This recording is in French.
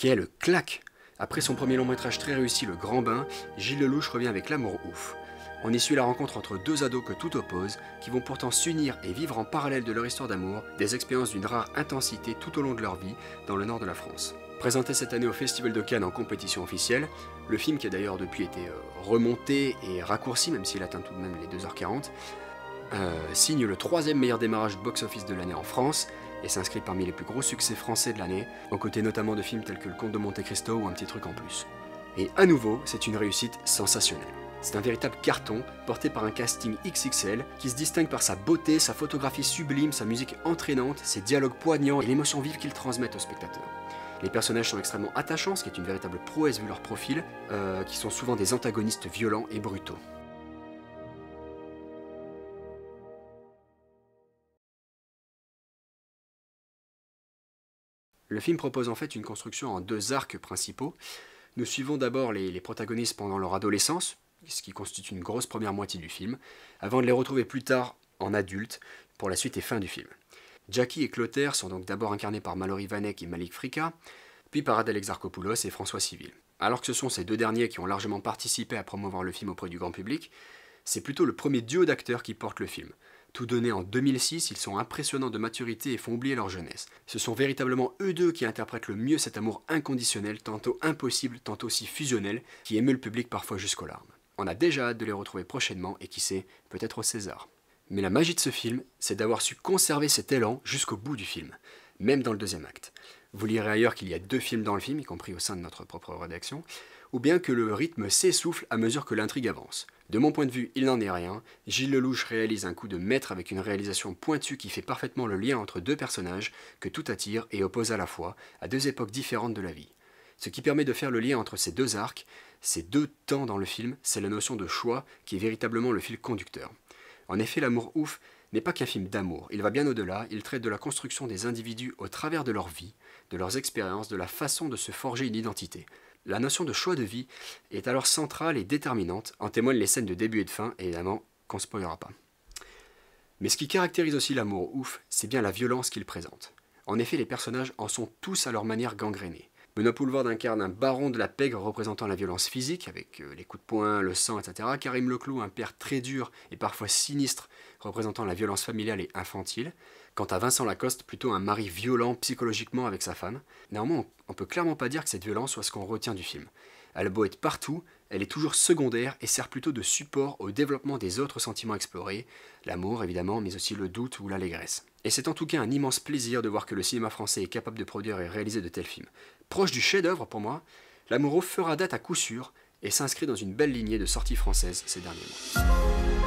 Quelle claque! Après son premier long métrage très réussi, Le Grand Bain, Gilles Lellouche revient avec L'amour ouf. On y suit la rencontre entre deux ados que tout oppose, qui vont pourtant s'unir et vivre en parallèle de leur histoire d'amour, des expériences d'une rare intensité tout au long de leur vie, dans le nord de la France. Présenté cette année au Festival de Cannes en compétition officielle, le film qui a d'ailleurs depuis été remonté et raccourci, même s'il atteint tout de même les 2h40, signe le 3e meilleur démarrage box-office de l'année en France, et s'inscrit parmi les plus gros succès français de l'année, aux côtés notamment de films tels que Le Comte de Monte Cristo ou Un petit truc en plus. Et à nouveau, c'est une réussite sensationnelle. C'est un véritable carton, porté par un casting XXL, qui se distingue par sa beauté, sa photographie sublime, sa musique entraînante, ses dialogues poignants et l'émotion vive qu'ils transmettent aux spectateurs. Les personnages sont extrêmement attachants, ce qui est une véritable prouesse vu leur profil, qui sont souvent des antagonistes violents et brutaux. Le film propose en fait une construction en 2 arcs principaux. Nous suivons d'abord les protagonistes pendant leur adolescence, ce qui constitue une grosse première moitié du film, avant de les retrouver plus tard en adultes, pour la suite et fin du film. Jackie et Clotaire sont donc d'abord incarnés par Mallory Vanek et Malik Frika, puis par Adèle Exarchopoulos et François Civil. Alors que ce sont ces deux derniers qui ont largement participé à promouvoir le film auprès du grand public, c'est plutôt le premier duo d'acteurs qui porte le film. Tout donné en 2006, ils sont impressionnants de maturité et font oublier leur jeunesse. Ce sont véritablement eux deux qui interprètent le mieux cet amour inconditionnel, tantôt impossible, tantôt aussi fusionnel, qui émeut le public parfois jusqu'aux larmes. On a déjà hâte de les retrouver prochainement et qui sait, peut-être au César. Mais la magie de ce film, c'est d'avoir su conserver cet élan jusqu'au bout du film, même dans le 2e acte. Vous lirez ailleurs qu'il y a 2 films dans le film, y compris au sein de notre propre rédaction, ou bien que le rythme s'essouffle à mesure que l'intrigue avance. De mon point de vue, il n'en est rien. Gilles Lellouche réalise un coup de maître avec une réalisation pointue qui fait parfaitement le lien entre 2 personnages que tout attire et oppose à la fois, à 2 époques différentes de la vie. Ce qui permet de faire le lien entre ces 2 arcs, ces 2 temps dans le film, c'est la notion de choix qui est véritablement le fil conducteur. En effet, L'amour ouf n'est pas qu'un film d'amour, il va bien au-delà, il traite de la construction des individus au travers de leur vie, de leurs expériences, de la façon de se forger une identité. La notion de choix de vie est alors centrale et déterminante, en témoignent les scènes de début et de fin, évidemment qu'on ne spoilera pas. Mais ce qui caractérise aussi L'amour ouf, c'est bien la violence qu'il présente. En effet, les personnages en sont tous à leur manière gangrénés. Benoît Poelvoorde incarne un baron de la pègre représentant la violence physique, avec les coups de poing, le sang, etc. Karim Leclou, un père très dur et parfois sinistre, représentant la violence familiale et infantile. Quant à Vincent Lacoste, plutôt un mari violent psychologiquement avec sa femme. Néanmoins, on peut clairement pas dire que cette violence soit ce qu'on retient du film. Elle a beau être partout, elle est toujours secondaire et sert plutôt de support au développement des autres sentiments explorés, l'amour évidemment, mais aussi le doute ou l'allégresse. Et c'est en tout cas un immense plaisir de voir que le cinéma français est capable de produire et réaliser de tels films. Proche du chef-d'œuvre pour moi, L'amour ouf fera date à coup sûr et s'inscrit dans une belle lignée de sorties françaises ces derniers mois.